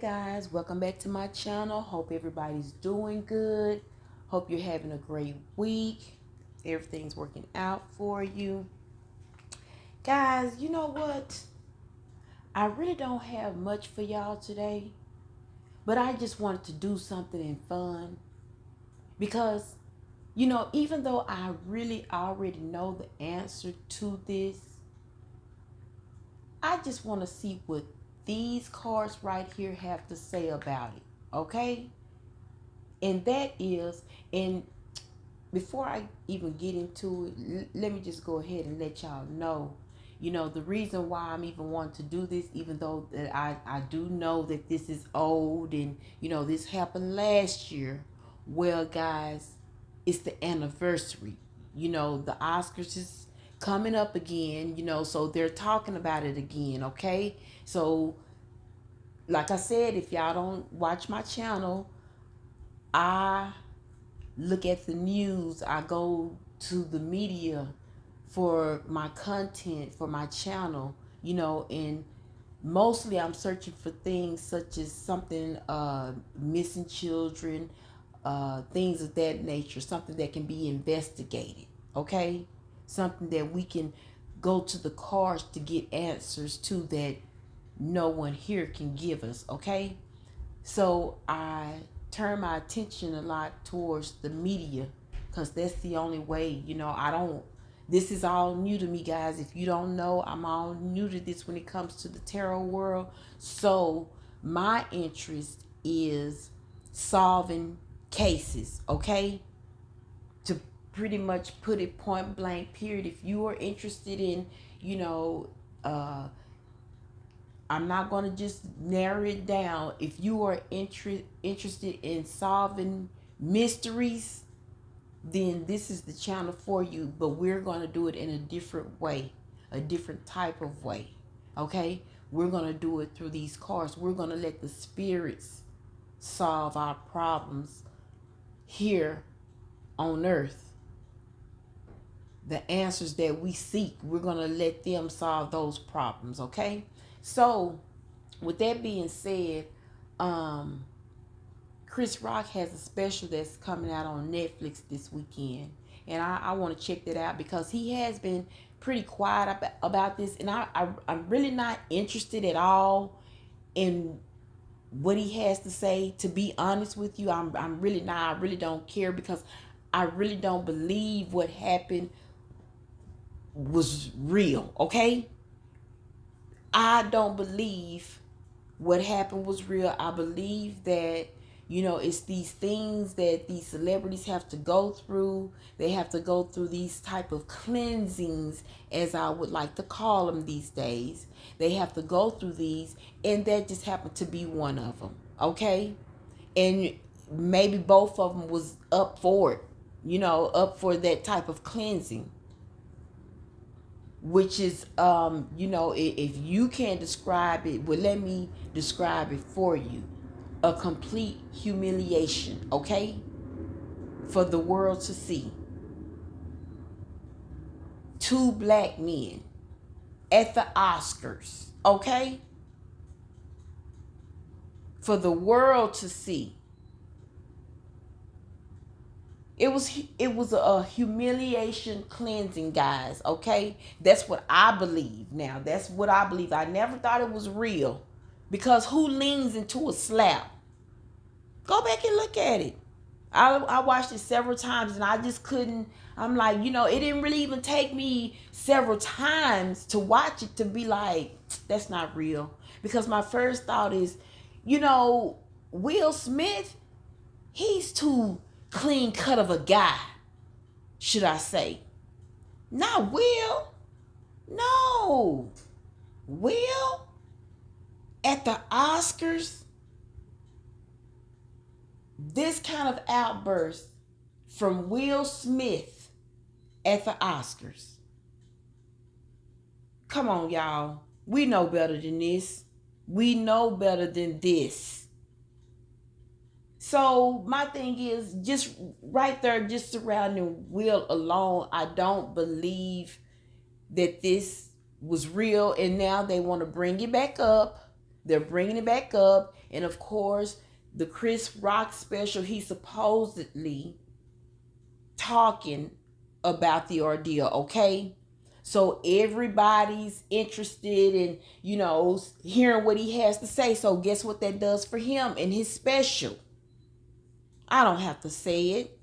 guys, welcome back to my channel. Hope everybody's doing good. Hope you're having a great week. Everything's working out for you. Guys, you know what? I really don't have much for y'all today, but I just wanted to do something fun because, even though I really already know the answer to this, I just want to see what these cards right here have to say about it, okay? And that is, and before I even get into it, let me just go ahead and let y'all know, the reason why I'm even wanting to do this, even though that I do know that this is old and, this happened last year. Well, guys, it's the anniversary. The Oscars is coming up again, so they're talking about it again, okay? So, like I said, if y'all don't watch my channel, I look at the news. I go to the media for my content, for my channel, and mostly I'm searching for things such as something, missing children, things of that nature, something that can be investigated, okay? Something that we can go to the cards to get answers to that no one here can give us, okay? So I turn my attention a lot towards the media because that's the only way, this is all new to me, guys. If you don't know, I'm all new to this when it comes to the tarot world. So my interest is solving cases, okay? To pretty much put it point blank, period. If you are interested in, I'm not going to just narrow it down. If you are interested in solving mysteries, then this is the channel for you. But we're going to do it in a different way, a different type of way. Okay? We're going to do it through these cards. We're going to let the spirits solve our problems here on earth. The answers that we seek, we're going to let them solve those problems. Okay? So, with that being said, Chris Rock has a special that's coming out on Netflix this weekend. And I want to check that out because he has been pretty quiet about this. And I'm really not interested at all in what he has to say. To be honest with you, I'm really not. I really don't care because I really don't believe what happened was real, okay? I don't believe what happened was real. I believe that, it's these things that these celebrities have to go through. They have to go through these type of cleansings, as I would like to call them these days. They have to go through these, and that just happened to be one of them, okay? And maybe both of them was up for it, up for that type of cleansing. Which is, if you can't describe it, well, let me describe it for you. A complete humiliation, okay? For the world to see. Two black men at the Oscars, okay? For the world to see. It was a humiliation cleansing, guys, okay? That's what I believe now. That's what I believe. I never thought it was real. Because who leans into a slap? Go back and look at it. I watched it several times and I just couldn't. I'm like, it didn't really even take me several times to watch it to be like, that's not real. Because my first thought is, Will Smith, he's too clean cut of a guy, should I say. Not Will. No. Will at the Oscars, this kind of outburst from Will Smith at the Oscars. Come on, y'all. We know better than this. We know better than this. So my thing is, just right there, just surrounding Will alone, I don't believe that this was real. And now they want to bring it back up They're bringing it back up. And of course, the Chris Rock special, he's supposedly talking about the ordeal, okay? So everybody's interested in, hearing what he has to say. So guess what that does for him in his special? I don't have to say it.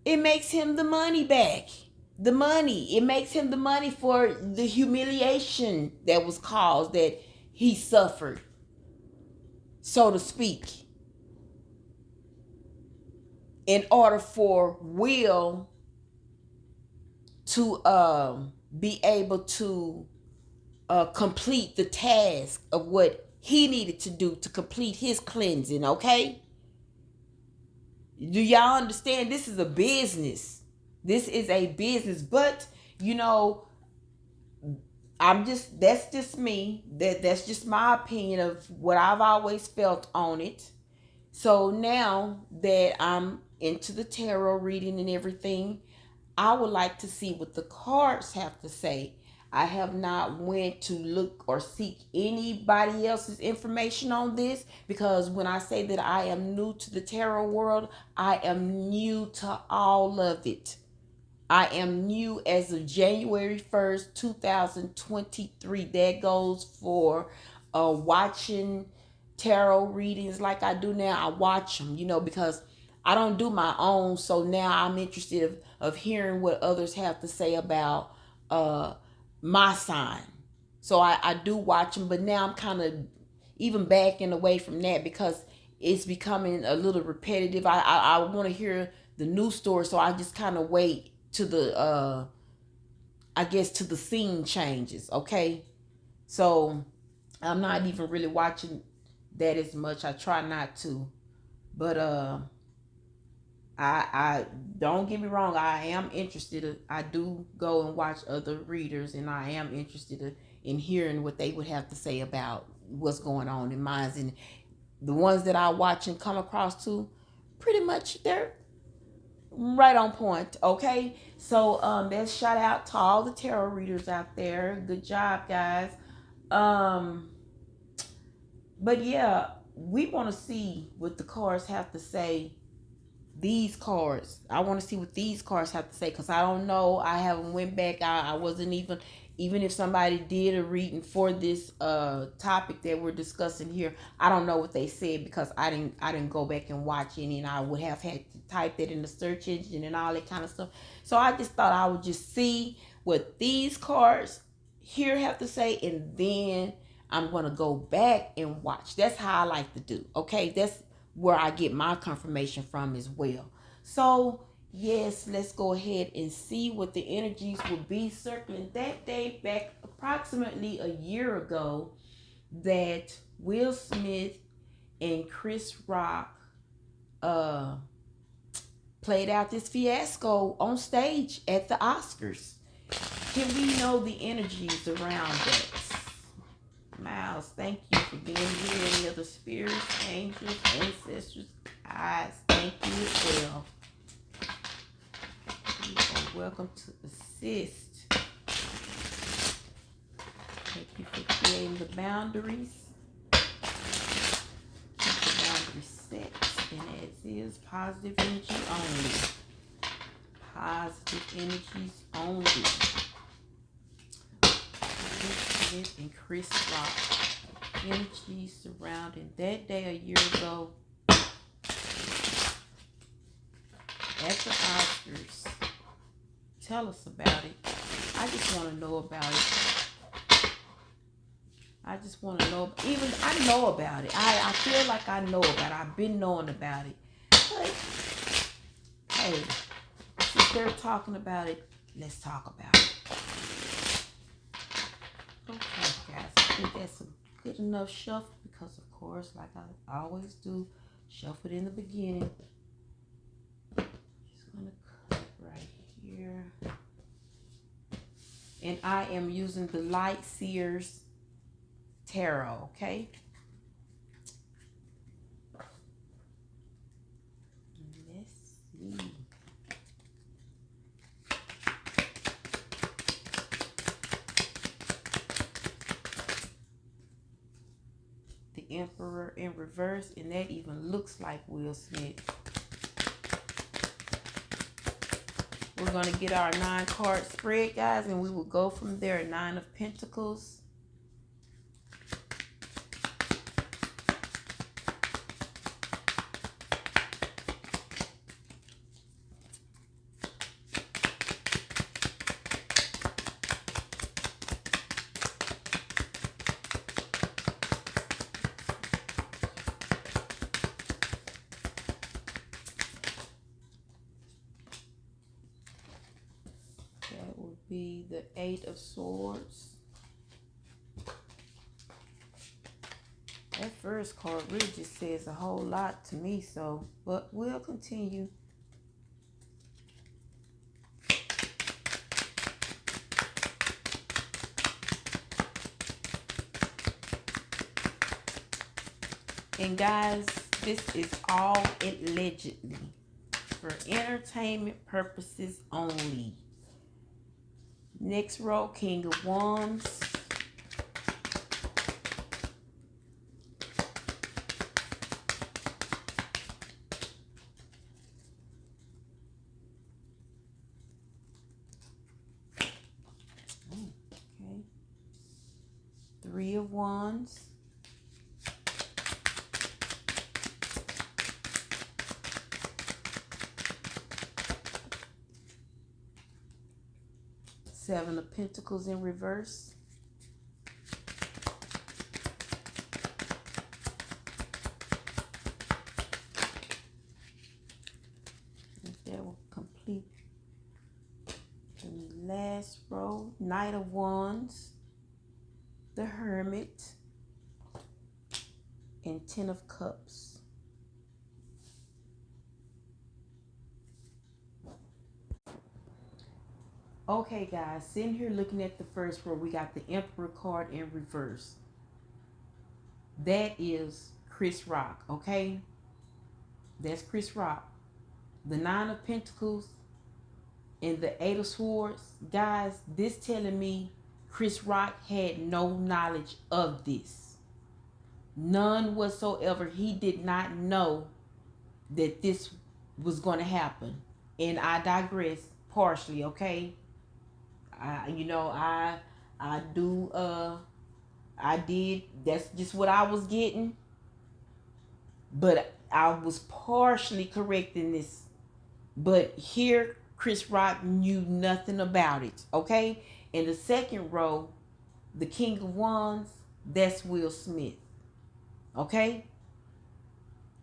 It makes him the money back. The money. It makes him the money for the humiliation that was caused, that he suffered, so to speak. In order for Will to be able to complete the task of what he needed to do to complete his cleansing, okay? Do y'all understand? This is a business. This is a business. But, that's just me. That's just my opinion of what I've always felt on it. So now that I'm into the tarot reading and everything, I would like to see what the cards have to say. I have not went to look or seek anybody else's information on this, because when I say that I am new to the tarot world, I am new to all of it. I am new as of January 1st, 2023. That goes for watching tarot readings like I do now. I watch them, because I don't do my own. So now I'm interested of hearing what others have to say about my sign. So I do watch them, but now I'm kind of even backing away from that because it's becoming a little repetitive. I want to hear the new story, so I just kind of wait to the to the scene changes, okay? So I'm not even really watching that as much. I try not to, but I don't get me wrong, I am interested. I do go and watch other readers, and I am interested in hearing what they would have to say about what's going on in minds. And the ones that I watch and come across to, pretty much they're right on point, okay? So let's shout out to all the tarot readers out there. Good job, guys. But yeah, we want to see what the cards have to say. These cards, I want to see what these cards have to say, because I don't know. I haven't went back. I wasn't even if somebody did a reading for this topic that we're discussing here, I don't know what they said, because I didn't go back and watch any, and I would have had to type that in the search engine and all that kind of stuff. So I just thought I would just see what these cards here have to say, and then I'm going to go back and watch. That's how I like to do, okay? That's where I get my confirmation from as well. So yes, let's go ahead and see what the energies will be circling that day back approximately a year ago, that Will Smith and Chris Rock played out this fiasco on stage at the Oscars. Can we know the energies around that? Miles, thank you for being here. Any other spirits, angels, ancestors, guides, thank you as well. You are welcome to assist. Thank you for creating the boundaries. Keep the boundaries set, and as is, positive energy only. Positive energies only. And Chris Rock, energy surrounding that day a year ago at the Oscars. Tell us about it. I just want to know about it. I just want to know. Even I know about it. I feel like I know about it. I've been knowing about it. But hey, since they're talking about it, let's talk about it. Okay, guys, I think that's a good enough shuffle, because of course, like I always do, shuffle it in the beginning. Just gonna cut right here. And I am using the Light Seers Tarot, okay? Let's see. Emperor in reverse, and that even looks like Will Smith. We're going to get our 9-card spread, guys, and we will go from there. 9 of Pentacles. That would be the 8 of Swords. That first card really just says a whole lot to me, so, but we'll continue. And guys, this is all allegedly for entertainment purposes only. Next row, King of Wands. Okay. 3 of Wands. Seven of Pentacles in reverse. That will complete the last row. Knight of Wands, the Hermit, and 10 of Cups. Okay, guys, sitting here looking at the first row, we got the Emperor card in reverse. That is Chris Rock, okay? That's Chris Rock. The 9 of Pentacles and the 8 of Swords. Guys, this telling me Chris Rock had no knowledge of this. None whatsoever. He did not know that this was going to happen. And I digress partially, okay? I did, that's just what I was getting, but I was partially correcting this. But here, Chris Rock knew nothing about it, okay? In the second row, the King of Wands, that's Will Smith, okay?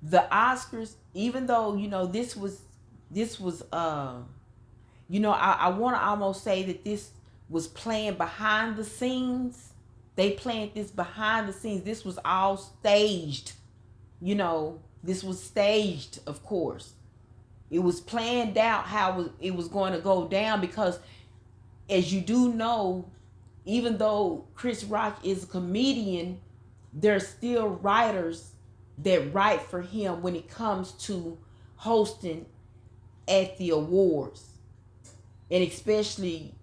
The Oscars, even though, this was I want to almost say that this was playing behind the scenes. They planned this behind the scenes. This was all staged. This was staged, of course. It was planned out how it was going to go down because, as you do know, even though Chris Rock is a comedian, there's still writers that write for him when it comes to hosting at the awards. And especially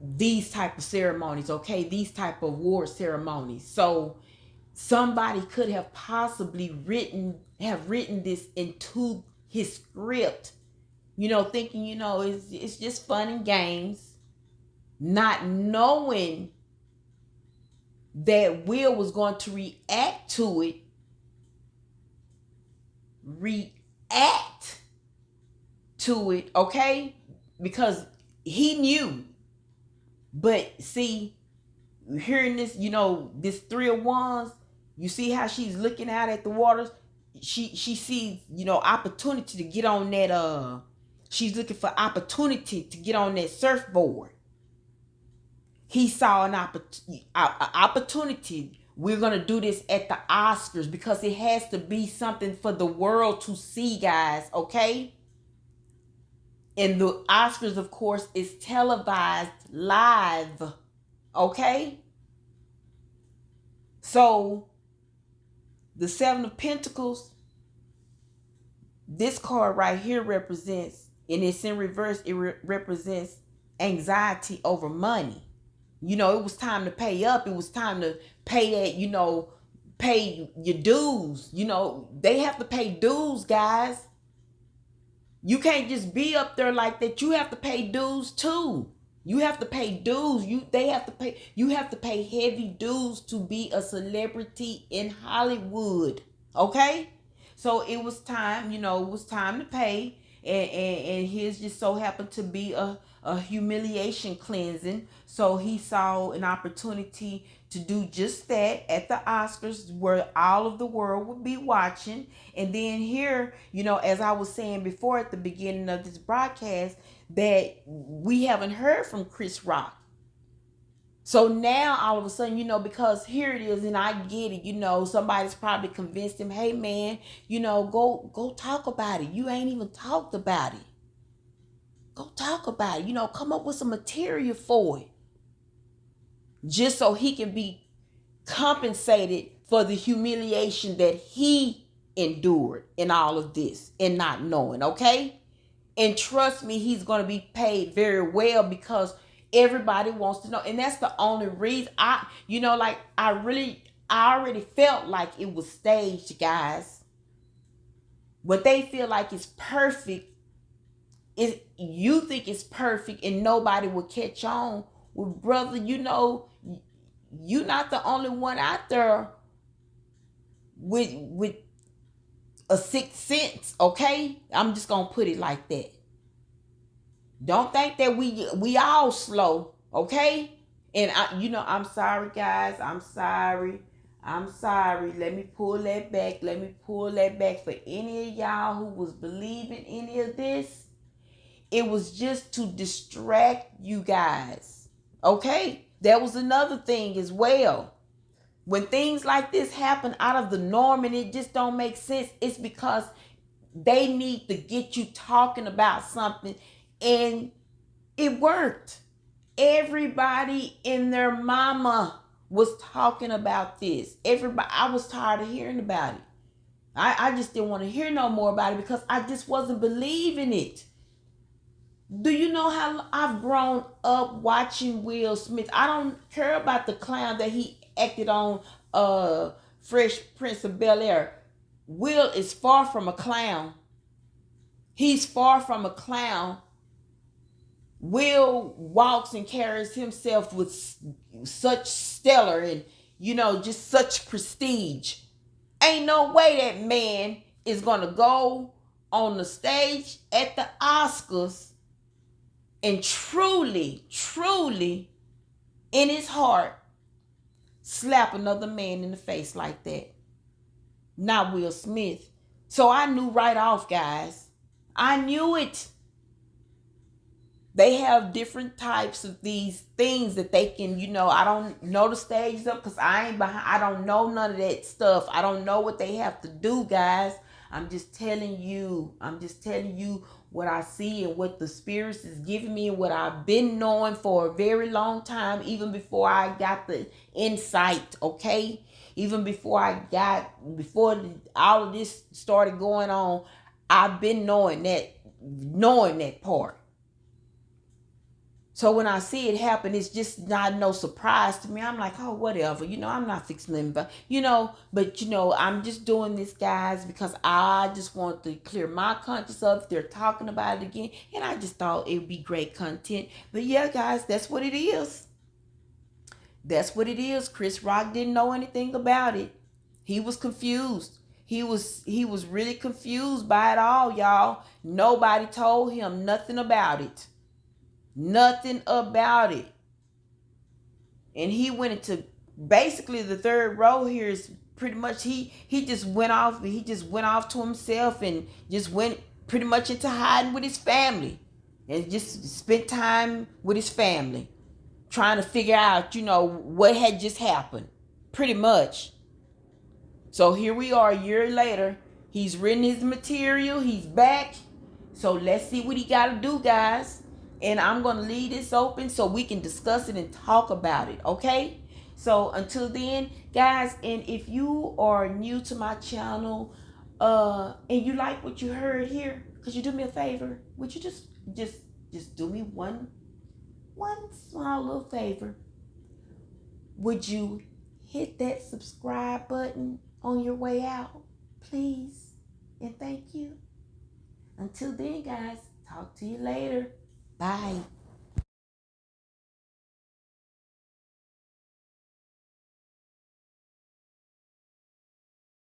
these type of ceremonies, okay? These type of award ceremonies. So somebody could have possibly written this into his script, thinking, it's just fun and games, not knowing that Will was going to react to it. Okay? Because he knew. But see, hearing this, this 3 of Wands, you see how she's looking out at the waters? She sees, opportunity to get on that, she's looking for opportunity to get on that surfboard. He saw an opportunity. We're going to do this at the Oscars because it has to be something for the world to see, guys, okay? And the Oscars, of course, is televised live. Okay? So, the 7 of Pentacles, this card right here represents, and it's in reverse, it represents anxiety over money. It was time to pay up. It was time to pay that, pay your dues. You know, they have to pay dues, guys. You can't just be up there like that. You have to pay dues too. You have to pay dues. You have to pay heavy dues to be a celebrity in Hollywood. Okay? So it was time, it was time to pay. And his just so happened to be a humiliation cleansing. So he saw an opportunity to do just that at the Oscars, where all of the world would be watching. And then here, as I was saying before at the beginning of this broadcast, that we haven't heard from Chris Rock. So now all of a sudden, because here it is, and I get it, somebody's probably convinced him, hey man, go talk about it. You ain't even talked about it. Go talk about it. Come up with some material for it. Just so he can be compensated for the humiliation that he endured in all of this and not knowing, okay? And trust me, he's going to be paid very well, because everybody wants to know. And that's the only reason I already felt like it was staged, guys. What they feel like is perfect is, you think it's perfect and nobody will catch on. Well, brother, you're not the only one out there with a sixth sense, okay? I'm just gonna put it like that. Don't think that we all slow, okay? And I'm sorry, guys. I'm sorry. Let me pull that back. For any of y'all who was believing any of this, it was just to distract you guys, okay? That was another thing as well. When things like this happen out of the norm and it just don't make sense, it's because they need to get you talking about something. And it worked. Everybody and their mama was talking about this. Everybody, I was tired of hearing about it. I just didn't want to hear no more about it, because I just wasn't believing it. Do you know how I've grown up watching Will Smith? I don't care about the clown that he acted on Fresh Prince of Bel-Air. Will is far from a clown. He's far from a clown. Will walks and carries himself with such stellar and, just such prestige. Ain't no way that man is going to go on the stage at the Oscars and truly, in his heart, slap another man in the face like that. Not Will Smith. So I knew right off, guys. I knew it. They have different types of these things that they can, I don't know the stages up, because I don't know none of that stuff. I don't know what they have to do, guys. I'm just telling you what I see and what the spirits is giving me, and what I've been knowing for a very long time, even before I got the insight, okay? Even before all of this started going on, I've been knowing that part. So when I see it happen, it's just not no surprise to me. I'm like, oh, whatever. I'm not fixing them. But, I'm just doing this, guys, because I just want to clear my conscience up. They're talking about it again. And I just thought it would be great content. But yeah, guys, that's what it is. That's what it is. Chris Rock didn't know anything about it. He was confused. He was really confused by it all, y'all. Nobody told him nothing about it. Nothing about it. And he went into basically the third row here is pretty much he just went off to himself and just went pretty much into hiding with his family and just spent time with his family trying to figure out, what had just happened. Pretty much. So here we are a year later. He's written his material. He's back. So let's see what he got to do, guys. And I'm going to leave this open so we can discuss it and talk about it, okay? So until then, guys, and if you are new to my channel and you like what you heard here, could you do me a favor? Would you just do me one small little favor? Would you hit that subscribe button on your way out, please. And thank you. Until then, guys, talk to you later. Bye.